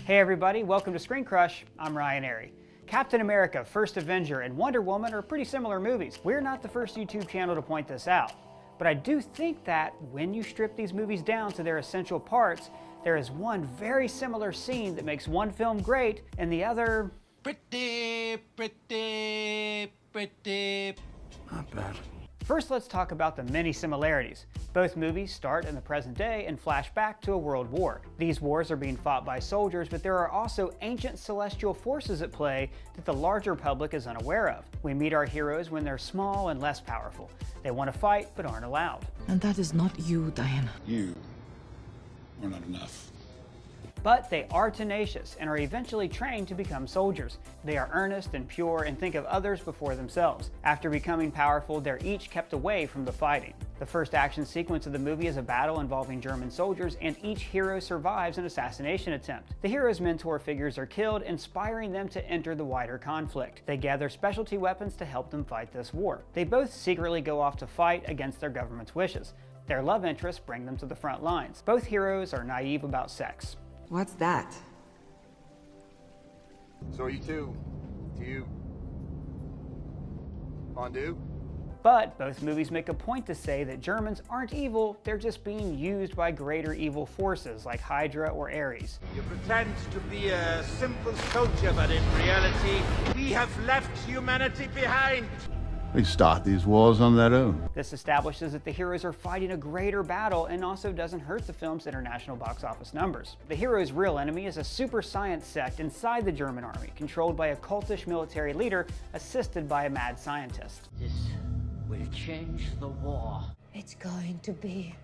Hey everybody, welcome to Screen Crush. I'm Ryan Airy. Captain America, First Avenger, and Wonder Woman are pretty similar movies. We're not the first YouTube channel to point this out. But I do think that when you strip these movies down to their essential parts, there is one very similar scene that makes one film great and the other... pretty. Not bad. First, let's talk about the many similarities. Both movies start in the present day and flash back to a world war. These wars are being fought by soldiers, but there are also ancient celestial forces at play that the larger public is unaware of. We meet our heroes when they're small and less powerful. They want to fight, but aren't allowed. And that is not you, Diana. You are not enough. But they are tenacious and are eventually trained to become soldiers. They are earnest and pure and think of others before themselves. After becoming powerful, they're each kept away from the fighting. The first action sequence of the movie is a battle involving German soldiers, and each hero survives an assassination attempt. The hero's mentor figures are killed, inspiring them to enter the wider conflict. They gather specialty weapons to help them fight this war. They both secretly go off to fight against their government's wishes. Their love interests bring them to the front lines. Both heroes are naive about sex. What's that? So are you two? Do you... fondue? But both movies make a point to say that Germans aren't evil, they're just being used by greater evil forces like Hydra or Ares. You pretend to be a simple soldier, but in reality, we have left humanity behind. We start these wars on their own. This establishes that the heroes are fighting a greater battle and also doesn't hurt the film's international box office numbers. The hero's real enemy is a super science sect inside the German army, controlled by a cultish military leader assisted by a mad scientist. This will change the war. It's going to be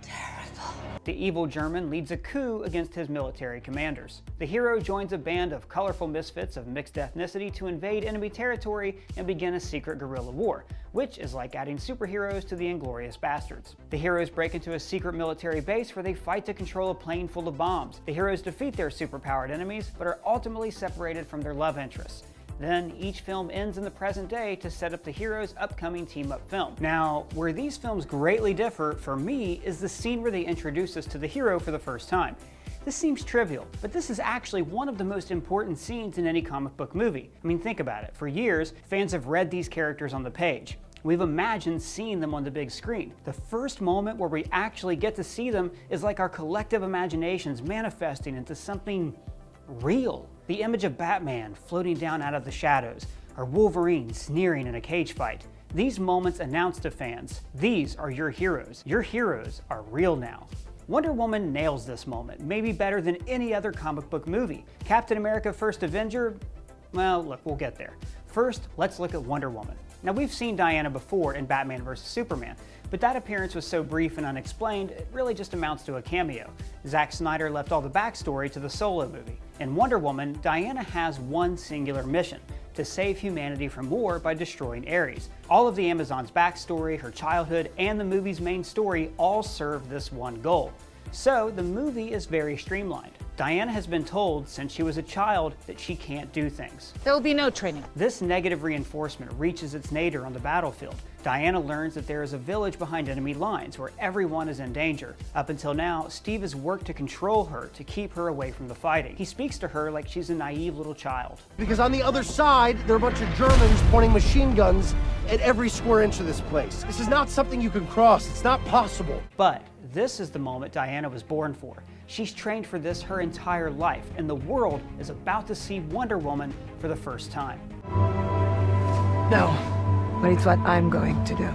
terrible. The evil German leads a coup against his military commanders. The hero joins a band of colorful misfits of mixed ethnicity to invade enemy territory and begin a secret guerrilla war, which is like adding superheroes to the Inglourious Bastards. The heroes break into a secret military base where they fight to control a plane full of bombs. The heroes defeat their superpowered enemies, but are ultimately separated from their love interests. Then each film ends in the present day to set up the hero's upcoming team-up film. Now, where these films greatly differ for me is the scene where they introduce us to the hero for the first time. This seems trivial, but this is actually one of the most important scenes in any comic book movie. I mean, think about it. For years, fans have read these characters on the page. We've imagined seeing them on the big screen. The first moment where we actually get to see them is like our collective imaginations manifesting into something real. The image of Batman floating down out of the shadows, or Wolverine sneering in a cage fight. These moments announce to fans, these are your heroes. Your heroes are real now. Wonder Woman nails this moment, maybe better than any other comic book movie. Captain America First Avenger? Well, look, we'll get there. First, let's look at Wonder Woman. Now, we've seen Diana before in Batman vs. Superman, but that appearance was so brief and unexplained, it really just amounts to a cameo. Zack Snyder left all the backstory to the solo movie. In Wonder Woman, Diana has one singular mission: to save humanity from war by destroying Ares. All of the Amazon's backstory, her childhood, and the movie's main story all serve this one goal. So the movie is very streamlined. Diana has been told since she was a child that she can't do things. There will be no training. This negative reinforcement reaches its nadir on the battlefield. Diana learns that there is a village behind enemy lines where everyone is in danger. Up until now, Steve has worked to control her to keep her away from the fighting. He speaks to her like she's a naive little child. Because on the other side, there are a bunch of Germans pointing machine guns at every square inch of this place. This is not something you can cross. It's not possible. But this is the moment Diana was born for. She's trained for this her entire life, and the world is about to see Wonder Woman for the first time. No, but it's what I'm going to do.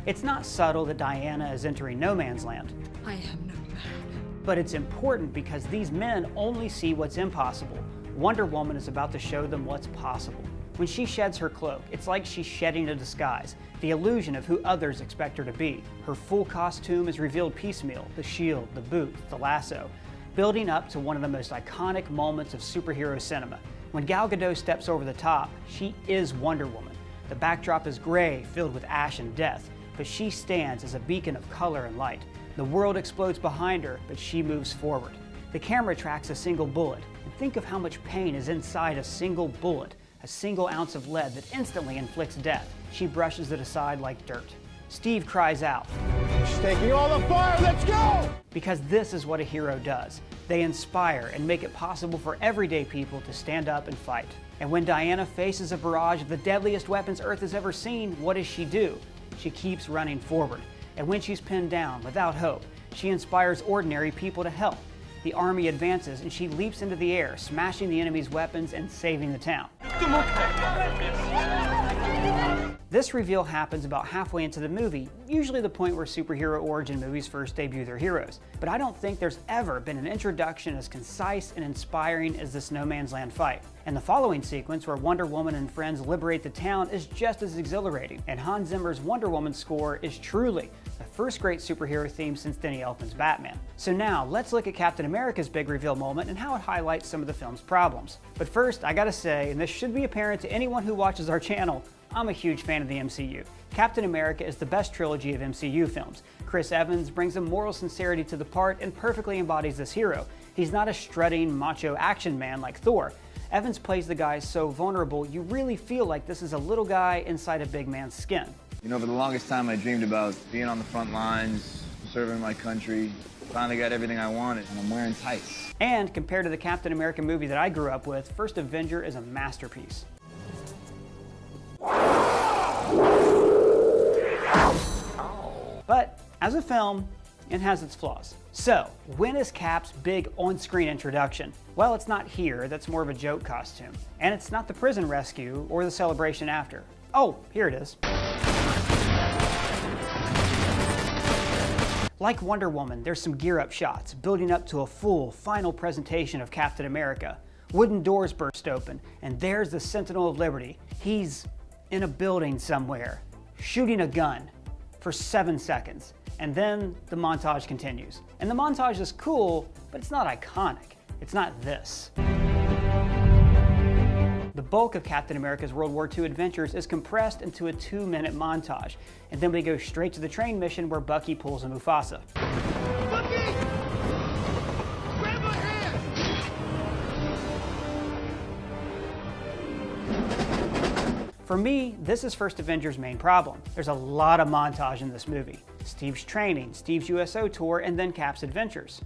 It's not subtle that Diana is entering no man's land. I am not mad. But it's important because these men only see what's impossible. Wonder Woman is about to show them what's possible. When she sheds her cloak, it's like she's shedding a disguise, the illusion of who others expect her to be. Her full costume is revealed piecemeal: the shield, the boots, the lasso, building up to one of the most iconic moments of superhero cinema. When Gal Gadot steps over the top, she is Wonder Woman. The backdrop is gray, filled with ash and death, but she stands as a beacon of color and light. The world explodes behind her, but she moves forward. The camera tracks a single bullet, and think of how much pain is inside a single bullet. A single ounce of lead that instantly inflicts death. She brushes it aside like dirt. Steve cries out, She's taking all the fire, let's go! Because this is what a hero does. They inspire and make it possible for everyday people to stand up and fight. And when Diana faces a barrage of the deadliest weapons Earth has ever seen, what does she do? She keeps running forward. And when she's pinned down without hope, she inspires ordinary people to help. The army advances and she leaps into the air, smashing the enemy's weapons and saving the town. This reveal happens about halfway into the movie, usually the point where superhero origin movies first debut their heroes. But I don't think there's ever been an introduction as concise and inspiring as this no man's land fight. And the following sequence where Wonder Woman and friends liberate the town is just as exhilarating, and Hans Zimmer's Wonder Woman score is truly the first great superhero theme since Denny Elfman's Batman. So now, let's look at Captain America's big reveal moment and how it highlights some of the film's problems. But first, I gotta say, and this should be apparent to anyone who watches our channel, I'm a huge fan of the MCU. Captain America is the best trilogy of MCU films. Chris Evans brings a moral sincerity to the part and perfectly embodies this hero. He's not a strutting, macho action man like Thor. Evans plays the guy so vulnerable, you really feel like this is a little guy inside a big man's skin. You know, for the longest time I dreamed about being on the front lines, serving my country. Finally got everything I wanted, and I'm wearing tights. And compared to the Captain America movie that I grew up with, First Avenger is a masterpiece. But as a film, it has its flaws. So, when is Cap's big on-screen introduction? Well, it's not here, that's more of a joke costume. And it's not the prison rescue or the celebration after. Oh, here it is. Like Wonder Woman, there's some gear-up shots, building up to a full, final presentation of Captain America. Wooden doors burst open, and there's the Sentinel of Liberty. He's in a building somewhere, shooting a gun for 7 seconds. And then the montage continues. And the montage is cool, but it's not iconic. It's not this. The bulk of Captain America's World War II adventures is compressed into a 2-minute montage. And then we go straight to the train mission where Bucky pulls a Mufasa. Bucky! Grab my hand! For me, this is First Avenger's main problem. There's a lot of montage in this movie. Steve's training, Steve's USO tour, and then Cap's adventures.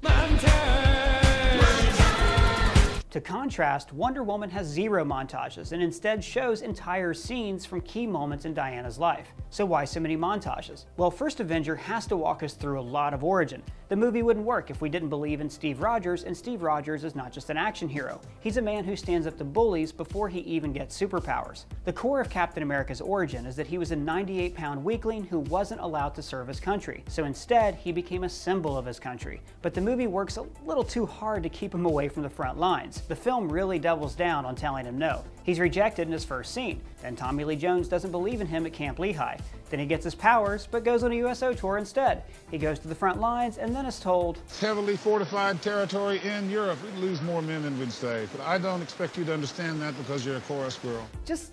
To contrast, Wonder Woman has 0 montages and instead shows entire scenes from key moments in Diana's life. So why so many montages? Well, First Avenger has to walk us through a lot of origin. The movie wouldn't work if we didn't believe in Steve Rogers, and Steve Rogers is not just an action hero. He's a man who stands up to bullies before he even gets superpowers. The core of Captain America's origin is that he was a 98-pound weakling who wasn't allowed to serve his country. So instead, he became a symbol of his country. But the movie works a little too hard to keep him away from the front lines. The film really doubles down on telling him no. He's rejected in his first scene. Then Tommy Lee Jones doesn't believe in him at Camp Lehigh. Then he gets his powers, but goes on a USO tour instead. He goes to the front lines and then is told, Heavily fortified territory in Europe. We'd lose more men than we'd save. But I don't expect you to understand that because you're a chorus girl. Just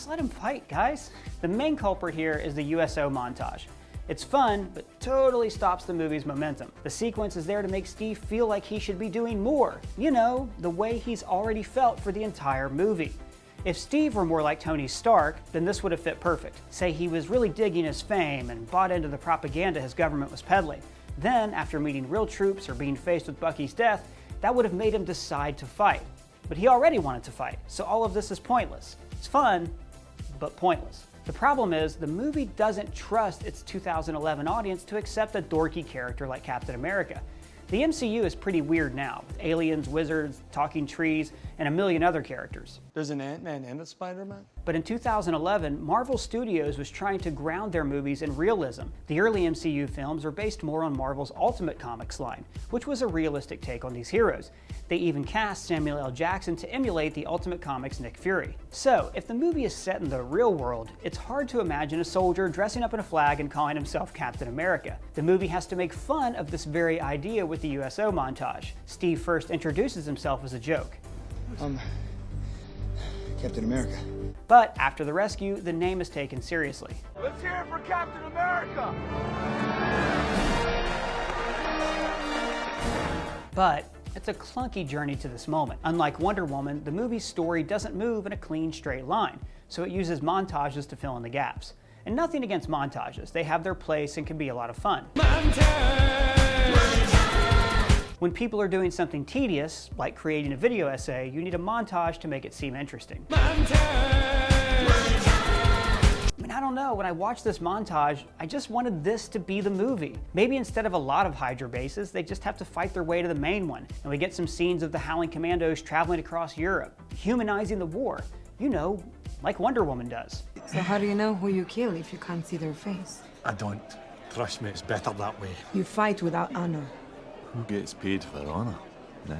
let him fight, guys. The main culprit here is the USO montage. It's fun, but totally stops the movie's momentum. The sequence is there to make Steve feel like he should be doing more. You know, the way he's already felt for the entire movie. If Steve were more like Tony Stark, then this would have fit perfect. Say he was really digging his fame and bought into the propaganda his government was peddling. Then, after meeting real troops or being faced with Bucky's death, that would have made him decide to fight. But he already wanted to fight, so all of this is pointless. It's fun, but pointless. The problem is, the movie doesn't trust its 2011 audience to accept a dorky character like Captain America. The MCU is pretty weird now, with aliens, wizards, talking trees, and a million other characters. There's an Ant-Man and a Spider-Man? But in 2011, Marvel Studios was trying to ground their movies in realism. The early MCU films were based more on Marvel's Ultimate Comics line, which was a realistic take on these heroes. They even cast Samuel L. Jackson to emulate the Ultimate Comics' Nick Fury. So, if the movie is set in the real world, it's hard to imagine a soldier dressing up in a flag and calling himself Captain America. The movie has to make fun of this very idea with the USO montage. Steve first introduces himself as a joke. Captain America. But after the rescue, the name is taken seriously. Let's hear it for Captain America! But it's a clunky journey to this moment. Unlike Wonder Woman, the movie's story doesn't move in a clean, straight line, so it uses montages to fill in the gaps. And nothing against montages, they have their place and can be a lot of fun. When people are doing something tedious, like creating a video essay, you need a montage to make it seem interesting. I don't know, when I watched this montage, I just wanted this to be the movie. Maybe instead of a lot of Hydra bases, they just have to fight their way to the main one, and we get some scenes of the Howling Commandos traveling across Europe, humanizing the war, you know, like Wonder Woman does. So how do you know who you kill if you can't see their face? I don't. Trust me, it's better that way. You fight without honor. Who gets paid for honor? No?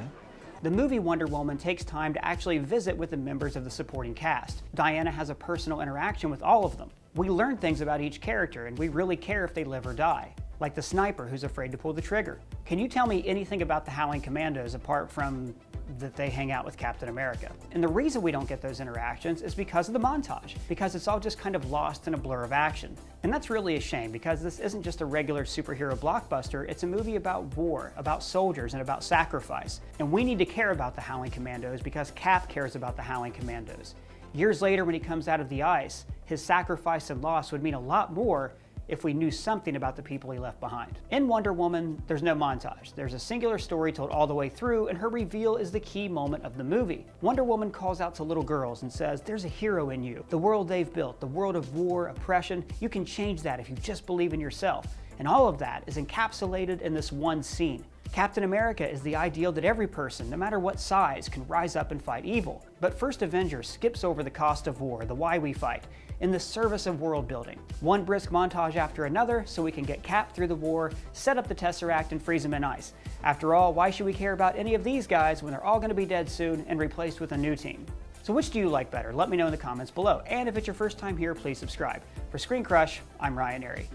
The movie Wonder Woman takes time to actually visit with the members of the supporting cast. Diana has a personal interaction with all of them. We learn things about each character, and we really care if they live or die. Like the sniper who's afraid to pull the trigger. Can you tell me anything about the Howling Commandos apart from that they hang out with Captain America? And the reason we don't get those interactions is because of the montage, because it's all just kind of lost in a blur of action. And that's really a shame, because this isn't just a regular superhero blockbuster, it's a movie about war, about soldiers, and about sacrifice. And we need to care about the Howling Commandos because Cap cares about the Howling Commandos. Years later, when he comes out of the ice, his sacrifice and loss would mean a lot more if we knew something about the people he left behind. In Wonder Woman, there's no montage. There's a singular story told all the way through, and her reveal is the key moment of the movie. Wonder Woman calls out to little girls and says, there's a hero in you. The world they've built, the world of war, oppression, you can change that if you just believe in yourself. And all of that is encapsulated in this one scene. Captain America is the ideal that every person, no matter what size, can rise up and fight evil. But First Avenger skips over the cost of war, the why we fight, in the service of world building. One brisk montage after another so we can get Cap through the war, set up the Tesseract, and freeze him in ice. After all, why should we care about any of these guys when they're all going to be dead soon and replaced with a new team? So which do you like better? Let me know in the comments below. And if it's your first time here, please subscribe. For Screen Crush, I'm Ryan Airy.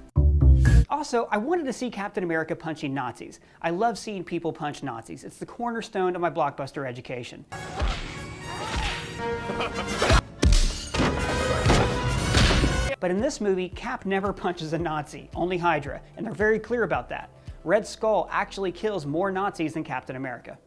Also, I wanted to see Captain America punching Nazis. I love seeing people punch Nazis. It's the cornerstone of my blockbuster education. But in this movie, Cap never punches a Nazi, only Hydra, and they're very clear about that. Red Skull actually kills more Nazis than Captain America.